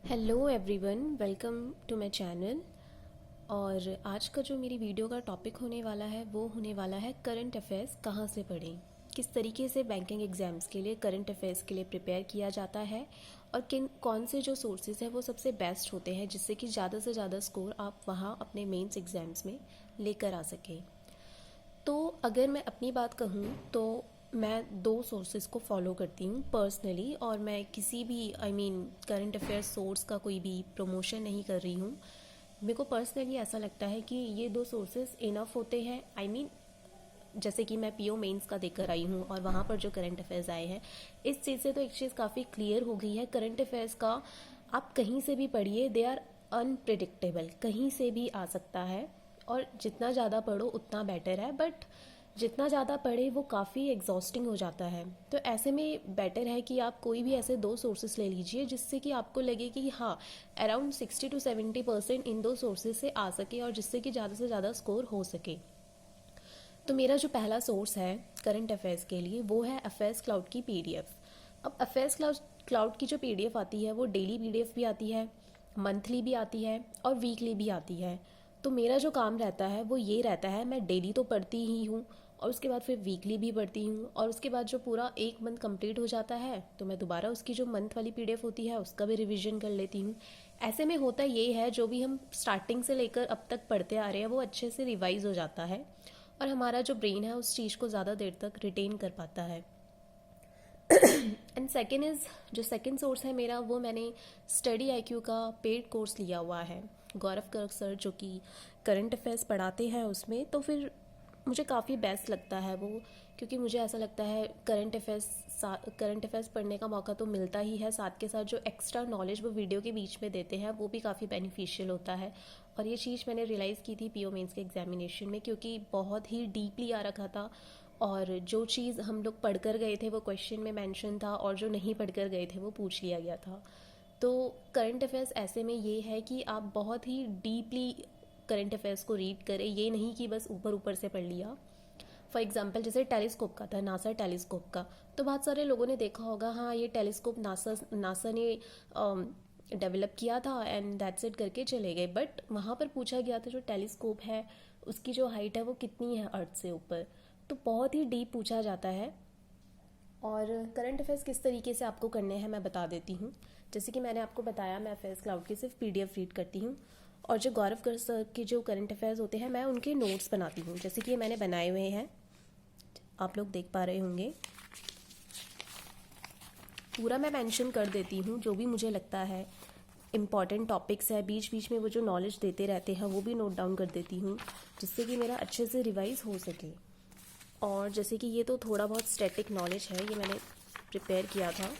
Hello everyone, welcome to my channel. और आज का जो मेरी वीडियो का टॉपिक होने वाला है वो होने वाला है करंट अफेयर्स कहाँ से पढ़ें, किस तरीके से बैंकिंग एग्ज़ाम्स के लिए करंट अफेयर्स के लिए प्रिपेयर किया जाता है और कौन से जो सोर्सेज हैं वो सबसे बेस्ट होते हैं जिससे कि ज़्यादा से ज़्यादा स्कोर आप वहाँ अपने मेंस एग्ज़ाम्स में लेकर आ सकें। तो अगर मैं अपनी बात कहूँ तो मैं दो सोर्सेज को फॉलो करती हूँ पर्सनली, और मैं किसी भी करंट अफेयर्स सोर्स का कोई भी प्रमोशन नहीं कर रही हूँ। मेरे को पर्सनली ऐसा लगता है कि ये दो सोर्सेज इनफ होते हैं। जैसे कि मैं पीओ मेंस का देकर आई हूँ और वहाँ पर जो करंट अफेयर्स आए हैं, इस चीज़ से तो एक चीज़ काफ़ी क्लियर हो गई है, करंट अफेयर्स का आप कहीं से भी पढ़िए, दे आर अनप्रिडिक्टेबल, कहीं से भी आ सकता है। और जितना ज़्यादा पढ़ो उतना बेटर है, बट जितना ज़्यादा पढ़े वो काफ़ी एग्जॉस्टिंग हो जाता है। तो ऐसे में बेटर है कि आप कोई भी ऐसे दो सोर्सेस ले लीजिए जिससे कि आपको लगे कि हाँ, अराउंड 60 to 70% इन दो सोर्सेज से आ सके और जिससे कि ज़्यादा से ज़्यादा स्कोर हो सके। तो मेरा जो पहला सोर्स है करंट अफेयर्स के लिए वो है अफेयर्स क्लाउड की पीडीएफ। अब अफेयर्स क्लाउड की जो पीडीएफ आती है वो डेली पीडीएफ भी आती है, मंथली भी आती है और वीकली भी आती है। तो मेरा जो काम रहता है वो ये रहता है, मैं डेली तो पढ़ती ही हूँ और उसके बाद फिर वीकली भी पढ़ती हूँ, और उसके बाद जो पूरा एक मंथ कंप्लीट हो जाता है तो मैं दोबारा उसकी जो मंथ वाली पीडीएफ होती है उसका भी रिवीजन कर लेती हूँ। ऐसे में होता ये है, जो भी हम स्टार्टिंग से लेकर अब तक पढ़ते आ रहे हैं वो अच्छे से रिवाइज हो जाता है और हमारा जो ब्रेन है उस चीज़ को ज़्यादा देर तक रिटेन कर पाता है। एंड सेकेंड इज़, जो सेकेंड सोर्स है मेरा, वो मैंने स्टडी आईक्यू का पेड कोर्स लिया हुआ है। गौरव गर्ग सर जो कि करंट अफेयर्स पढ़ाते हैं उसमें, तो फिर मुझे काफ़ी बेस्ट लगता है वो, क्योंकि मुझे ऐसा लगता है करंट अफेयर्स पढ़ने का मौका तो मिलता ही है, साथ के साथ जो एक्स्ट्रा नॉलेज वो वीडियो के बीच में देते हैं वो भी काफ़ी बेनिफिशियल होता है। और ये चीज़ मैंने रियलाइज़ की थी पीओ मेंस के एग्जामिनेशन में, क्योंकि बहुत ही डीपली आ रखा था और जो चीज़ हम लोग पढ़ कर गए थे वो क्वेश्चन में मेंशन था और जो नहीं पढ़ कर गए थे वो पूछ लिया गया था। तो करंट अफेयर्स ऐसे में ये है कि आप बहुत ही डीपली करंट अफेयर्स को रीड करें, ये नहीं कि बस ऊपर ऊपर से पढ़ लिया। फॉर एग्जाम्पल जैसे टेलीस्कोप का था, नासा टेलीस्कोप का, तो बहुत सारे लोगों ने देखा होगा, हाँ ये टेलीस्कोप नासा ने डेवलप किया था एंड दैट्स इट करके चले गए। बट वहाँ पर पूछा गया था जो टेलीस्कोप है उसकी जो हाइट है वो कितनी है अर्थ से ऊपर, तो बहुत ही डीप पूछा जाता है। और करंट अफेयर्स किस तरीके से आपको करने हैं मैं बता देती हूँ। जैसे कि मैंने आपको बताया, मैं अफेयर्स क्लाउड की सिर्फ पीडीएफ रीड करती हूँ, और जो गौरव गर्ग सर के जो करंट अफेयर्स होते हैं मैं उनके नोट्स बनाती हूँ, जैसे कि ये मैंने बनाए हुए हैं, आप लोग देख पा रहे होंगे। पूरा मैं मेंशन कर देती हूँ जो भी मुझे लगता है इम्पॉर्टेंट टॉपिक्स है, बीच बीच में वो जो नॉलेज देते रहते हैं वो भी नोट डाउन कर देती हूँ जिससे कि मेरा अच्छे से रिवाइज हो सके। और जैसे कि ये तो थोड़ा बहुत स्टैटिक नॉलेज है, ये मैंने प्रिपेयर किया था।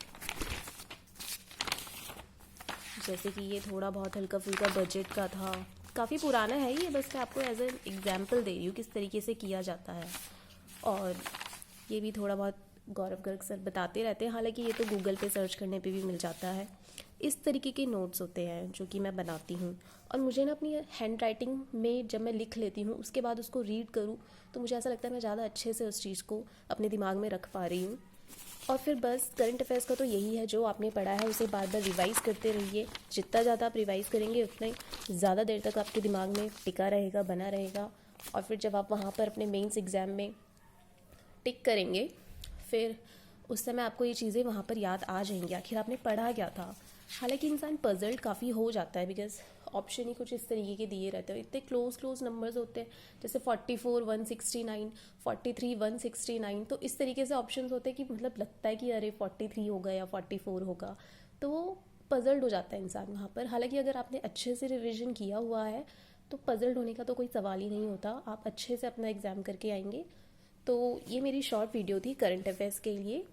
जैसे कि ये थोड़ा बहुत हल्का फुल्का बजट का था, काफ़ी पुराना है ये, बस मैं आपको एज एन एग्जाम्पल दे रही हूँ किस तरीके से किया जाता है। और ये भी थोड़ा बहुत गौरव गर्ग सर बताते रहते हैं, हालांकि ये तो गूगल पे सर्च करने पे भी मिल जाता है। इस तरीके के नोट्स होते हैं जो कि मैं बनाती हूँ, और मुझे ना अपनी हैंड राइटिंग में जब मैं लिख लेती हूँ उसके बाद उसको रीड करूँ तो मुझे ऐसा लगता है मैं ज़्यादा अच्छे से उस चीज़ को अपने दिमाग में रख पा रही हूँ। और फिर बस करंट अफेयर्स का तो यही है, जो आपने पढ़ा है उसे बार बार रिवाइज़ करते रहिए। जितना ज़्यादा आप रिवाइज़ करेंगे उतना ही ज़्यादा देर तक आपके दिमाग में टिका रहेगा, बना रहेगा। और फिर जब आप वहाँ पर अपने मेंस एग्ज़ाम में टिक करेंगे फिर उस समय आपको ये चीज़ें वहाँ पर याद आ जाएंगी, आखिर आपने पढ़ा क्या था। हालांकि इंसान पजल्ड काफ़ी हो जाता है, बिकॉज ऑप्शन ही कुछ इस तरीके के दिए रहते हैं, इतने क्लोज नंबर्स होते हैं, जैसे 44 169, 43 169, तो इस तरीके से ऑप्शंस होते हैं कि मतलब लगता है कि अरे 43 होगा या 44 होगा, तो वो पजल्ड हो जाता है इंसान वहाँ पर। हालांकि अगर आपने अच्छे से रिविजन किया हुआ है तो पजल्ड होने का तो कोई सवाल ही नहीं होता, आप अच्छे से अपना एग्ज़ाम करके आएंगे। तो ये मेरी शॉर्ट वीडियो थी करंट अफेयर्स के लिए।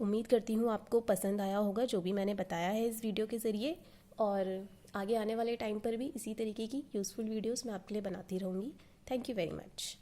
उम्मीद करती हूँ आपको पसंद आया होगा जो भी मैंने बताया है इस वीडियो के ज़रिए, और आगे आने वाले टाइम पर भी इसी तरीके की यूज़फुल वीडियोस मैं आपके लिए बनाती रहूँगी। Thank you very much.